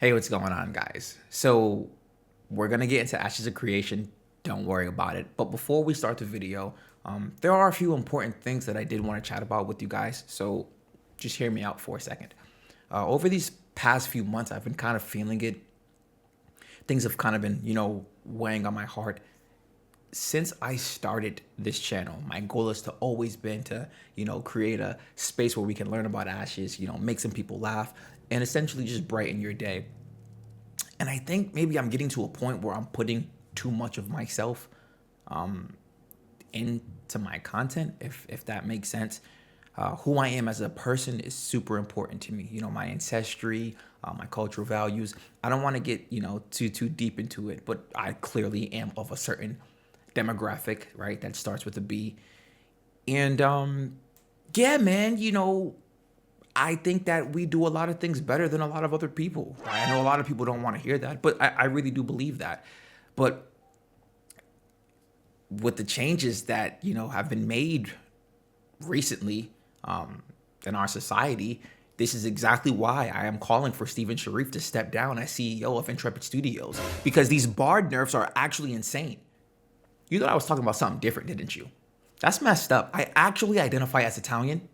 Hey, what's going on, guys? So we're gonna get into Ashes of Creation. Don't worry about it. But before we start the video, there are a few important things that I did want to chat about with you guys. So just hear me out for a second. Over these past few months, I've been kind of feeling it. Things have kind of been, weighing on my heart. Since I started this channel, my goal has to always been to, create a space where we can learn about Ashes, make some people laugh, and essentially just brighten your day. And I think maybe I'm getting to a point where I'm putting too much of myself into my content, if that makes sense. Who I am as a person is super important to me. My ancestry, my cultural values. I don't want to get, too deep into it, but I clearly am of a certain demographic, right? That starts with a B. And yeah, man, I think that we do a lot of things better than a lot of other people. I know a lot of people don't want to hear that, but I really do believe that. But with the changes that, have been made recently in our society, this is exactly why I am calling for Sharif to step down as CEO of Intrepid Studios, because these bard nerfs are actually insane. You thought I was talking about something different, didn't you? That's messed up. I actually identify as Italian.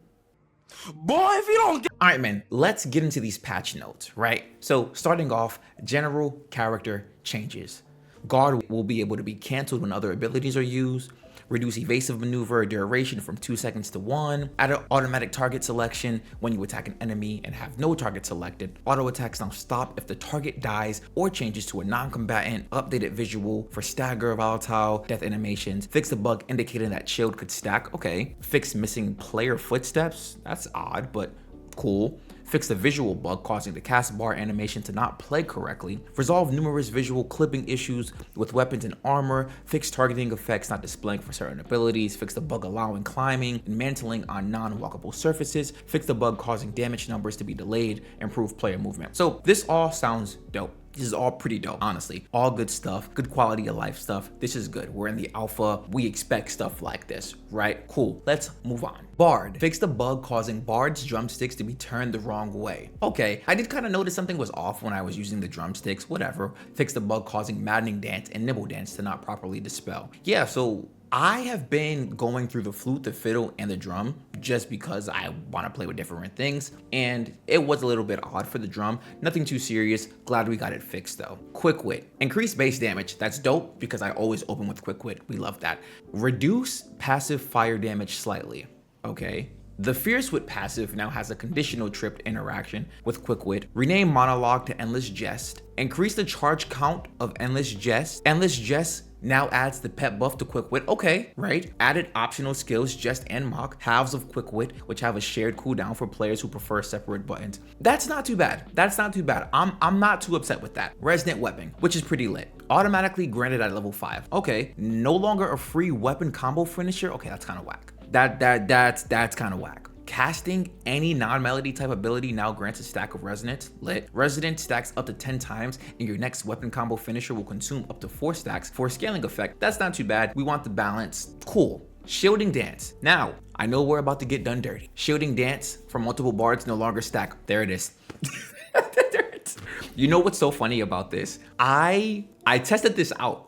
Boy, if you don't get... All right, man, let's get into these patch notes, right? So starting off, general character changes. Guard will be able to be canceled when other abilities are used. Reduce evasive maneuver duration from 2 seconds to 1. Add an automatic target selection when you attack an enemy and have no target selected. Auto attacks now stop if the target dies or changes to a non-combatant. Updated visual for stagger, volatile, death animations. Fix the bug indicating that shield could stack. Okay. Fix missing player footsteps. That's odd, but cool. Fix the visual bug causing the cast bar animation to not play correctly. Resolve numerous visual clipping issues with weapons and armor. Fix targeting effects not displaying for certain abilities. Fix the bug allowing climbing and mantling on non-walkable surfaces. Fix the bug causing damage numbers to be delayed. Improve player movement. So this all sounds dope. This is all pretty dope, honestly. All good stuff, good quality of life stuff. This is good. We're in the alpha. We expect stuff like this, right? Cool. Let's move on. Bard. Fix the bug causing Bard's drumsticks to be turned the wrong way. Okay, I did kind of notice something was off when I was using the drumsticks, whatever. Fix the bug causing Maddening Dance and Nibble Dance to not properly dispel. Yeah, so I have been going through the flute, the fiddle, and the drum just because I want to play with different things, and it was a little bit odd for the drum. Nothing too serious. Glad we got it fixed though. Quick Wit. Increase base damage. That's dope because I always open with Quick Wit. We love that. Reduce passive fire damage slightly. Okay. The Fierce Wit passive now has a conditional tripped interaction with Quick Wit. Rename Monologue to Endless Jest. Increase the charge count of Endless Jest. Endless Jest now adds the pet buff to Quick Wit. Okay, right. Added optional skills, Jest and Mock, halves of Quick Wit, which have a shared cooldown for players who prefer separate buttons. That's not too bad. That's not too bad. I'm not too upset with that. Resonant Weapon, which is pretty lit. Automatically granted at level 5. Okay, no longer a free weapon combo finisher. Okay, that's kind of whack. That's kind of whack. Casting any non-melody type ability now grants a stack of resonance. Lit. Resonance stacks up to 10 times, and your next weapon combo finisher will consume up to 4 stacks for a scaling effect. That's not too bad. We want the balance. Cool. Shielding Dance. Now, I know we're about to get done dirty. Shielding Dance for multiple bards no longer stack. There it is. You know what's so funny about this? I tested this out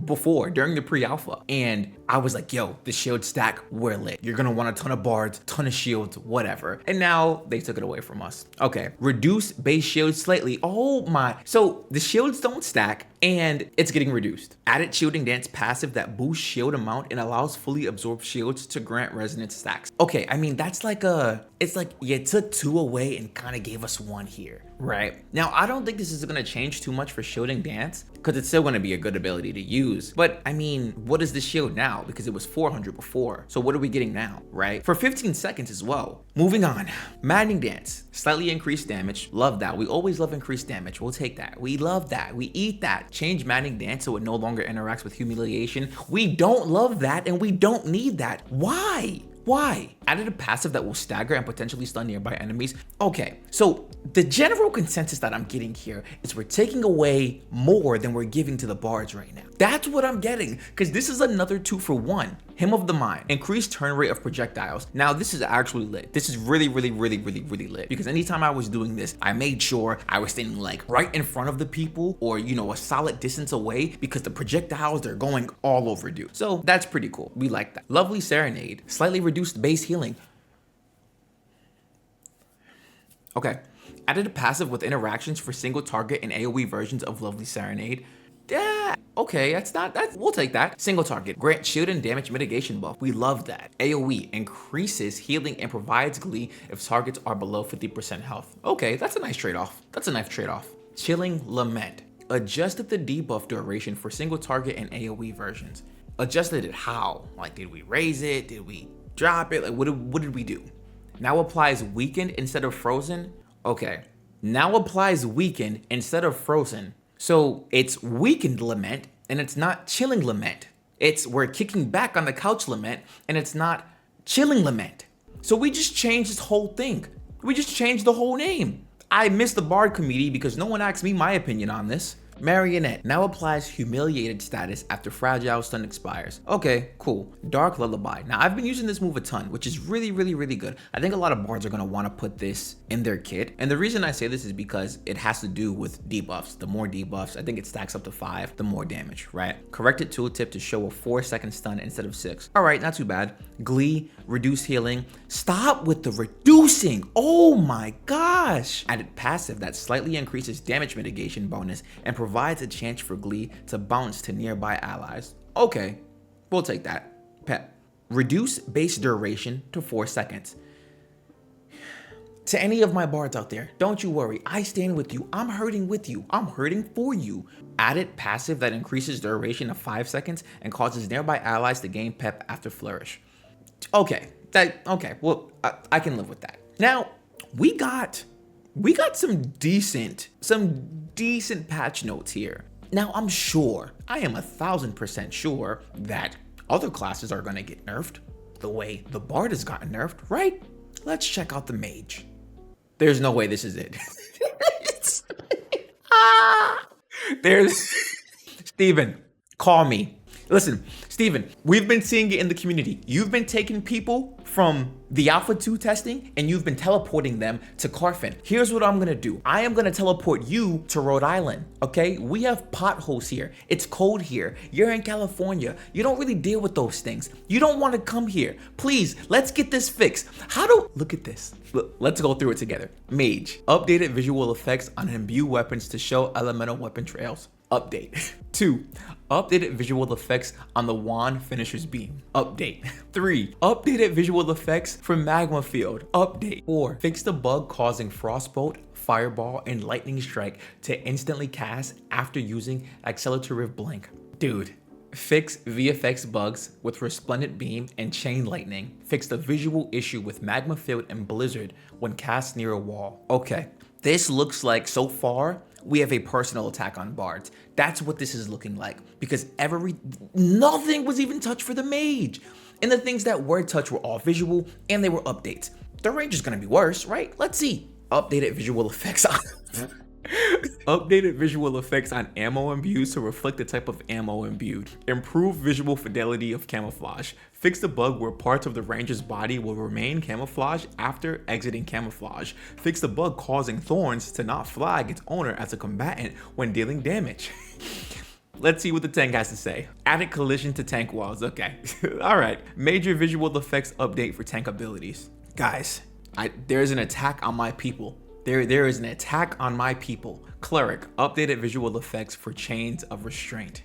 before during the pre-alpha, and I was like, yo, the shield stack, we're lit. You're gonna want a ton of bards, ton of shields, whatever. And now they took it away from us. Okay, reduce base shields slightly. Oh my. So the shields don't stack and it's getting reduced. Added Shielding Dance passive that boosts shield amount and allows fully absorbed shields to grant resonance stacks. Okay, I mean, that's like it's like you took 2 away and kind of gave us 1 here, right? Now, I don't think this is gonna change too much for Shielding Dance because it's still gonna be a good ability to use. But I mean, what is the shield now? Because it was 400 before. So what are we getting now, right? For 15 seconds as well. Moving on. Maddening Dance. Slightly increased damage. Love that. We always love increased damage. We'll take that. We love that. We eat that. Change Maddening Dance so it no longer interacts with humiliation. We don't love that and we don't need that. Why? Why? Added a passive that will stagger and potentially stun nearby enemies. Okay, so the general consensus that I'm getting here is we're taking away more than we're giving to the bards right now. That's what I'm getting, because this is another 2 for 1. Hymn of the Mind, increased turn rate of projectiles. Now this is actually lit. This is really lit, because anytime I was doing this, I made sure I was standing like right in front of the people, or you know, a solid distance away, because the projectiles, they're going all over dude. So that's pretty cool. We like that. Lovely Serenade, slightly reduced base healing. Okay. Added a passive with interactions for single target and AoE versions of Lovely Serenade. Yeah, okay, we'll take that. Single target, grant shield and damage mitigation buff. We love that. AoE, increases healing and provides glee if targets are below 50% health. Okay, that's a nice trade-off. Chilling Lament, adjusted the debuff duration for single target and AoE versions. Adjusted it how? Like, did we raise it? Did we drop it? Like, what did we do? Now applies weakened instead of frozen. Okay, now applies weakened instead of frozen. So it's weakened Lament, and it's not chilling Lament. We're kicking back on the couch Lament, and it's not chilling Lament. So we just changed this whole thing. We just changed the whole name. I missed the Bard committee because no one asked me my opinion on this. Marionette now applies humiliated status after fragile stun expires. Okay, cool. Dark Lullaby. Now I've been using this move a ton, which is really good. I think a lot of bards are gonna want to put this in their kit. And the reason I say this is because it has to do with debuffs. The more debuffs, I think it stacks up to 5, the more damage, right? Corrected tooltip to show a 4-second stun instead of 6. All right, not too bad. Glee, reduce healing. Stop with the reducing. Oh my gosh. Added passive that slightly increases damage mitigation bonus and provides a chance for Glee to bounce to nearby allies. Okay, we'll take that. Pep. Reduce base duration to 4 seconds. To any of my bards out there, don't you worry. I stand with you. I'm hurting with you. I'm hurting for you. Added passive that increases duration to 5 seconds and causes nearby allies to gain pep after flourish. Okay, well, I can live with that. Now, we got some decent patch notes here. Now, I am 1000% sure that other classes are gonna get nerfed the way the Bard has gotten nerfed, right? Let's check out the Mage. There's no way this is it. Steven, call me. Listen, Steven, we've been seeing it in the community. You've been taking people from the Alpha 2 testing and you've been teleporting them to Carfin. Here's what I'm gonna do. I am gonna teleport you to Rhode Island, okay? We have potholes here. It's cold here. You're in California. You don't really deal with those things. You don't wanna come here. Please, let's get this fixed. Look at this. Let's go through it together. Mage, updated visual effects on imbue weapons to show elemental weapon trails. Update. 2. Updated visual effects on the wand finisher's beam. Update. 3. Updated visual effects for magma field. Update. 4. Fix the bug causing frostbolt, fireball, and lightning strike to instantly cast after using accelerative blink. Dude. Fix VFX bugs with resplendent beam and chain lightning. Fix the visual issue with magma field and blizzard when cast near a wall. Okay. This looks like, so far, we have a personal attack on bards. That's what this is looking like, because nothing was even touched for the Mage. And the things that were touched were all visual and they were updates. The range is gonna be worse, right? Let's see. Updated visual effects on updated visual effects on ammo imbues to reflect the type of ammo imbued. Improve visual fidelity of camouflage. Fix the bug where parts of the ranger's body will remain camouflage after exiting camouflage. Fix the bug causing thorns to not flag its owner as a combatant when dealing damage. Let's see what the tank has to say. Added collision to tank walls. Okay. All right. Major visual effects update for tank abilities. Guys, there's an attack on my people. There is an attack on my people. Cleric, updated visual effects for chains of restraint.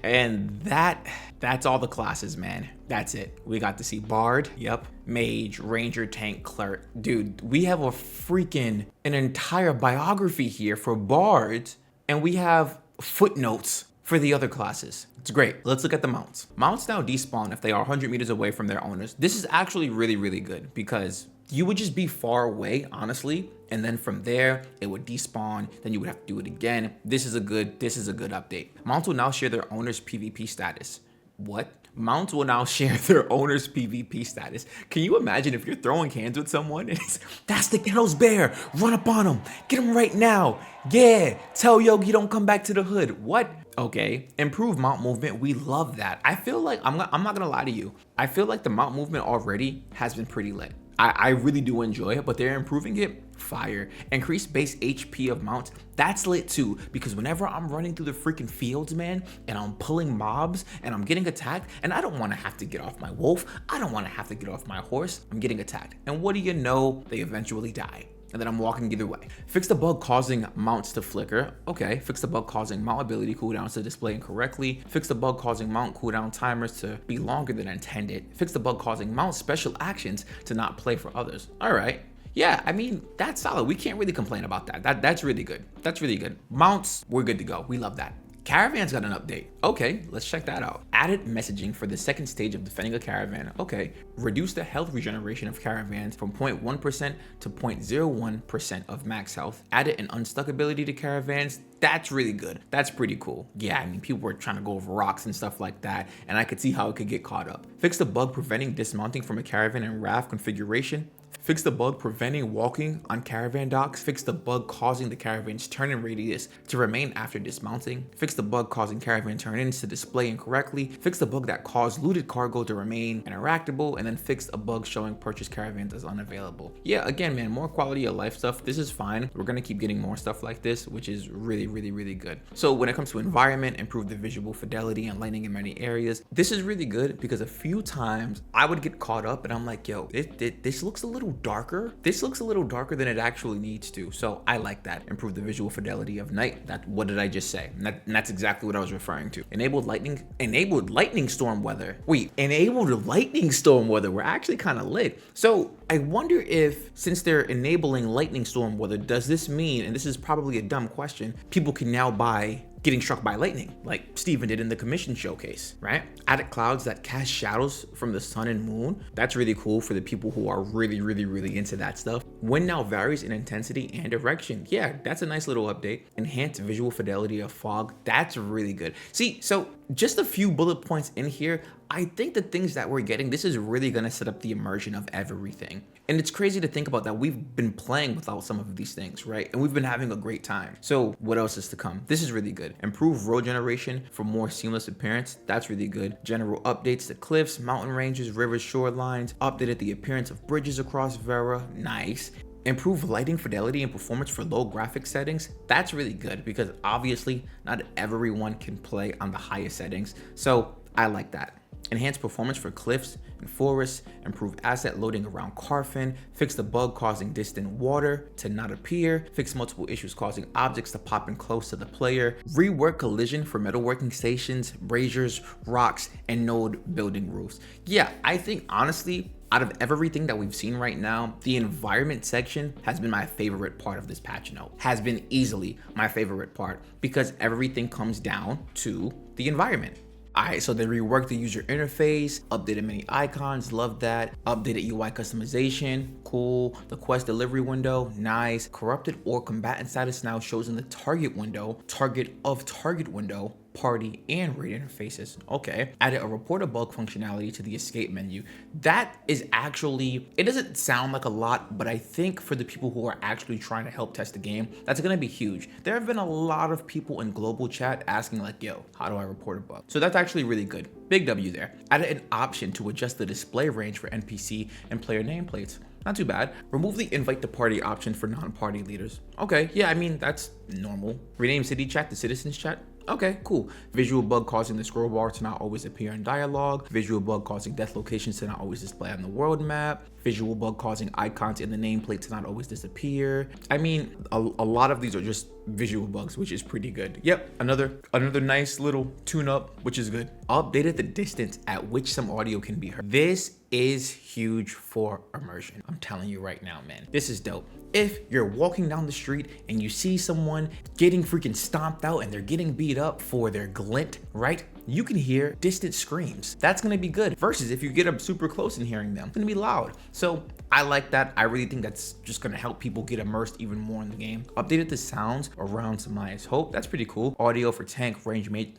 And that's all the classes, man. That's it. We got to see Bard, yep, Mage, Ranger, Tank, Cleric. Dude, we have an entire biography here for Bards, and we have footnotes for the other classes. It's great. Let's look at the mounts. Mounts now despawn if they are 100 meters away from their owners. This is actually really good because you would just be far away, honestly, and then from there it would despawn, then you would have to do it again. This is a good update. Mounts will now share their owner's PvP status. What? Mounts will now share their owner's PvP status. Can you imagine if you're throwing hands with someone and it's, that's the SticQeno's bear, run up on him, get him right now. Yeah, tell Yogi don't come back to the hood. What? Okay, improved mount movement, we love that. I feel like, I'm not gonna lie to you, I feel like the mount movement already has been pretty lit. I really do enjoy it, but they're improving it. Fire. Increased base HP of mounts, that's lit too, because whenever I'm running through the freaking fields, man, and I'm pulling mobs and I'm getting attacked, and I don't want to have to get off my wolf, I don't want to have to get off my horse, I'm getting attacked. And what do you know? They eventually die. And then I'm walking either way. Fix the bug causing mounts to flicker. Okay, fix the bug causing mount ability cooldowns to display incorrectly. Fix the bug causing mount cooldown timers to be longer than intended. Fix the bug causing mount special actions to not play for others. All right. Yeah, I mean, that's solid. We can't really complain about that. That's really good. That's really good. Mounts, we're good to go. We love that. Caravan's got an update. Okay, let's check that out. Added messaging for the second stage of defending a caravan. Okay, reduce the health regeneration of caravans from 0.1% to 0.01% of max health. Added an unstuck ability to caravans. That's really good. That's pretty cool. Yeah, I mean, people were trying to go over rocks and stuff like that, and I could see how it could get caught up. Fix the bug preventing dismounting from a caravan in RAF configuration. Fix the bug preventing walking on caravan docks. Fix the bug causing the caravan's turn-in radius to remain after dismounting. Fix the bug causing caravan turn-ins to display incorrectly. Fix the bug that caused looted cargo to remain interactable. And then fix a bug showing purchased caravans as unavailable. Yeah, again, man, more quality of life stuff. This is fine. We're gonna keep getting more stuff like this, which is really, really, really good. So when it comes to environment, improve the visual fidelity and lighting in many areas. This is really good because a few times I would get caught up and I'm like, yo, this looks a little darker. This looks a little darker than it actually needs to. So I like that. Improve the visual fidelity of night. What did I just say? And that's exactly what I was referring to. Enabled lightning storm weather. Wait, enabled lightning storm weather. We're actually kind of lit. So I wonder if, since they're enabling lightning storm weather, does this mean, and this is probably a dumb question, people can now buy getting struck by lightning, like Steven did in the commission showcase, right? Added clouds that cast shadows from the sun and moon. That's really cool for the people who are really, really, really into that stuff. Wind now varies in intensity and direction. Yeah, that's a nice little update. Enhanced visual fidelity of fog. That's really good. See, so just a few bullet points in here. I think the things that we're getting, this is really gonna set up the immersion of everything. And it's crazy to think about that we've been playing without some of these things, right? And we've been having a great time. So what else is to come? This is really good. Improve road generation for more seamless appearance. That's really good. General updates to cliffs, mountain ranges, rivers, shorelines. Updated the appearance of bridges across Verra. Nice. Improve lighting fidelity and performance for low graphics settings. That's really good because obviously not everyone can play on the highest settings. So I like that. Enhance performance for cliffs and forests, improve asset loading around Carfin, fix the bug causing distant water to not appear, fix multiple issues causing objects to pop in close to the player, rework collision for metalworking stations, braziers, rocks, and node building roofs. Yeah, I think honestly, out of everything that we've seen right now, the environment section has been my favorite part of this patch note. Has been easily my favorite part because everything comes down to the environment. Alright, so they reworked the user interface, updated many icons, love that. Updated UI customization, cool. The quest delivery window, nice. Corrupted or combatant status now shows in the target window, target of target window, party, and raid interfaces. Okay. Added a report a bug functionality to the escape menu. That is actually, it doesn't sound like a lot, but I think for the people who are actually trying to help test the game, that's gonna be huge. There have been a lot of people in global chat asking like, yo, how do I report a bug? So that's actually really good. Big W there. Added an option to adjust the display range for NPC and player nameplates. Not too bad. Remove the invite to party option for non-party leaders. Okay, yeah, I mean, that's normal. Rename city chat to citizens chat. Okay, cool. Visual bug causing the scroll bar to not always appear in dialogue. Visual bug causing death locations to not always display on the world map. Visual bug causing icons in the nameplate to not always disappear. I mean, a lot of these are just visual bugs, which is pretty good. Yep, another nice little tune-up, which is good. Updated the distance at which some audio can be heard. This is huge for immersion. I'm telling you right now, man. This is dope. If you're walking down the street and you see someone getting freaking stomped out and they're getting beat up for their glint, right? You can hear distant screams. That's gonna be good. Versus if you get up super close and hearing them, it's gonna be loud. So I like that. I really think that's just gonna help people get immersed even more in the game. Updated the sounds around Samaya's Hope. That's pretty cool. Audio for tank, range mate.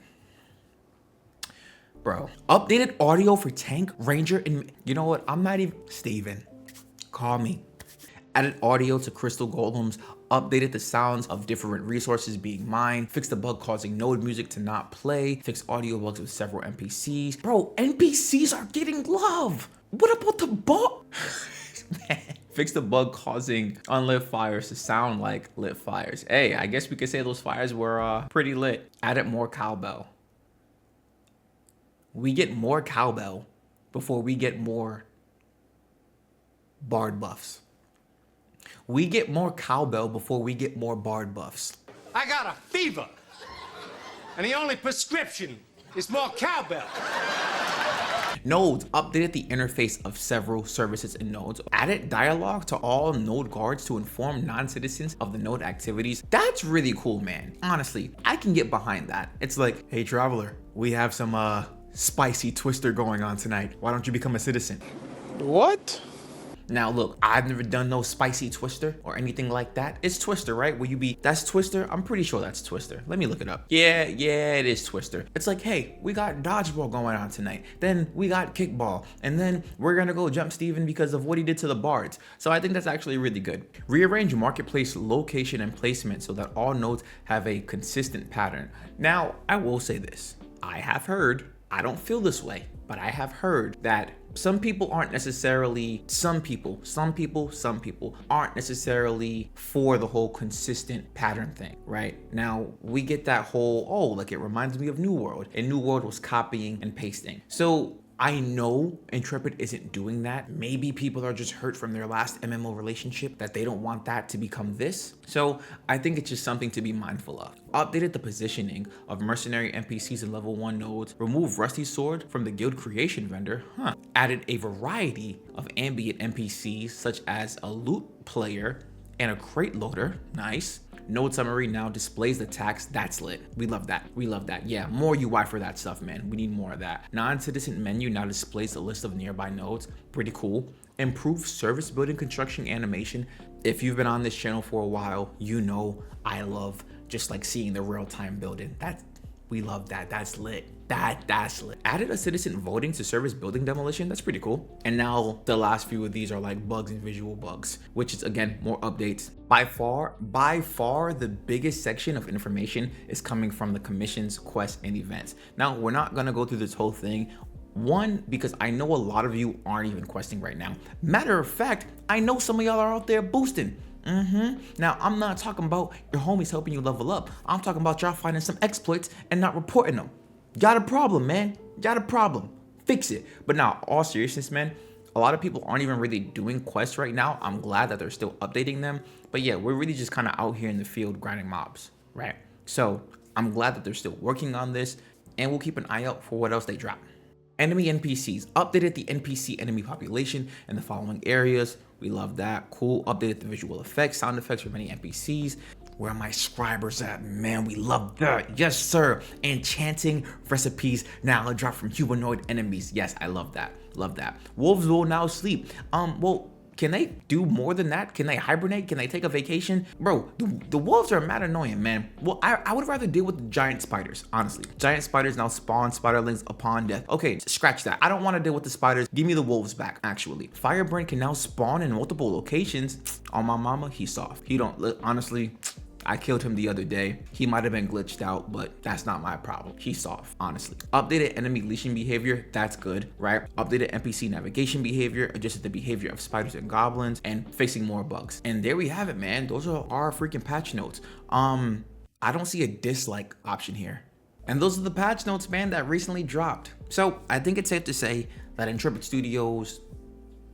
Bro, updated audio for tank, ranger, and you know what? I'm not even, Steven, call me. Added audio to crystal golems, updated the sounds of different resources being mined, fixed the bug causing node music to not play, fixed audio bugs with several NPCs. Bro, NPCs are getting love. What about the bug? Man. Fixed the bug causing unlit fires to sound like lit fires. Hey, I guess we could say those fires were pretty lit. Added more cowbell. We get more cowbell before we get more bard buffs. We get more cowbell before we get more bard buffs. I got a fever, and the only prescription is more cowbell. Nodes updated the interface of several services in nodes, added dialogue to all node guards to inform non-citizens of the node activities. That's really cool, man. Honestly, I can get behind that. It's like, hey traveler, we have some spicy twister going on tonight. Why don't you become a citizen? What? Now look, I've never done no spicy twister or anything like that. It's twister, right? Will you be, that's twister? I'm pretty sure that's twister. Let me look it up. Yeah, it is twister. It's like, hey, we got dodgeball going on tonight. Then we got kickball. And then we're gonna go jump Steven because of what he did to the bards. So I think that's actually really good. Rearrange marketplace location and placement so that all nodes have a consistent pattern. Now, I will say this. I have heard, I don't feel this way, but I have heard that some people aren't necessarily, some people aren't necessarily for the whole consistent pattern thing, right? Now, we get that whole, oh, like it reminds me of New World, and New World was copying and pasting. So I know Intrepid isn't doing that. Maybe people are just hurt from their last MMO relationship that they don't want that to become this. So I think it's just something to be mindful of. Updated the positioning of mercenary NPCs in level 1 nodes, removed Rusty Sword from the guild creation vendor, added a variety of ambient NPCs such as a loot player and a crate loader, nice. Node summary now displays the tax. That's lit. We love that. We love that. Yeah, more UI for that stuff, man. We need more of that. Non-citizen menu now displays the list of nearby nodes. Pretty cool. Improved service building construction animation. If you've been on this channel for a while, you know I love just like seeing the real-time building. We love that. That's lit. That's lit. Added a citizen voting to service building demolition. That's pretty cool. And now the last few of these are like bugs and visual bugs, which is again more updates. By far the biggest section of information is coming from the commissions, quests, and events. Now we're not gonna go through this whole thing. One, because I know a lot of you aren't even questing right now. Matter of fact, I know some of y'all are out there boosting. Now, I'm not talking about your homies helping you level up. I'm talking about y'all finding some exploits and not reporting them. Got a problem, man. Got a problem. Fix it. But now, all seriousness, man, a lot of people aren't even really doing quests right now. I'm glad that they're still updating them. But yeah, we're really just kind of out here in the field grinding mobs, right? So I'm glad that they're still working on this, and we'll keep an eye out for what else they drop. Enemy NPCs. Updated the NPC enemy population in the following areas. We love that. Cool. Updated the visual effects, sound effects for many NPCs. Where are my scribers at? Man, we love that. Yes, sir. Enchanting recipes now drop from humanoid enemies. Yes, I love that. Love that. Wolves will now sleep. Well, can they do more than that? Can they hibernate? Can they take a vacation? Bro, the wolves are mad annoying, man. Well, I would rather deal with the giant spiders, honestly. Giant spiders now spawn spiderlings upon death. Okay, scratch that. I don't want to deal with the spiders. Give me the wolves back, actually. Firebrand can now spawn in multiple locations. On my mama, he's soft. He don't, honestly, I killed him the other day. He might have been glitched out, but that's not my problem. He's soft, honestly. Updated enemy leashing behavior, that's good, right? Updated NPC navigation behavior, adjusted the behavior of spiders and goblins, and fixing more bugs. And there we have it, man. Those are our freaking patch notes. I don't see a dislike option here. And those are the patch notes, man, that recently dropped. So I think it's safe to say that Intrepid Studios,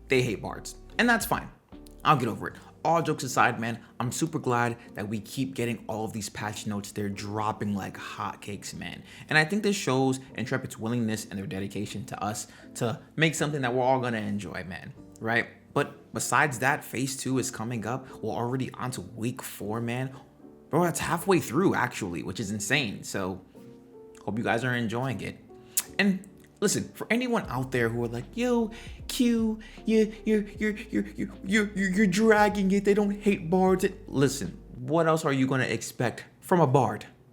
they hate bards. And that's fine. I'll get over it. All jokes aside, man, I'm super glad that we keep getting all of these patch notes. They're dropping like hotcakes, man. And I think this shows Intrepid's willingness and their dedication to us to make something that we're all gonna enjoy, man, right? But besides that, phase 2 is coming up. We're already on to week 4, man. Bro, that's halfway through actually, which is insane. So hope you guys are enjoying it. And listen, for anyone out there who are like, yo, Q, you're dragging it. They don't hate bards. Listen, what else are you gonna expect from a bard?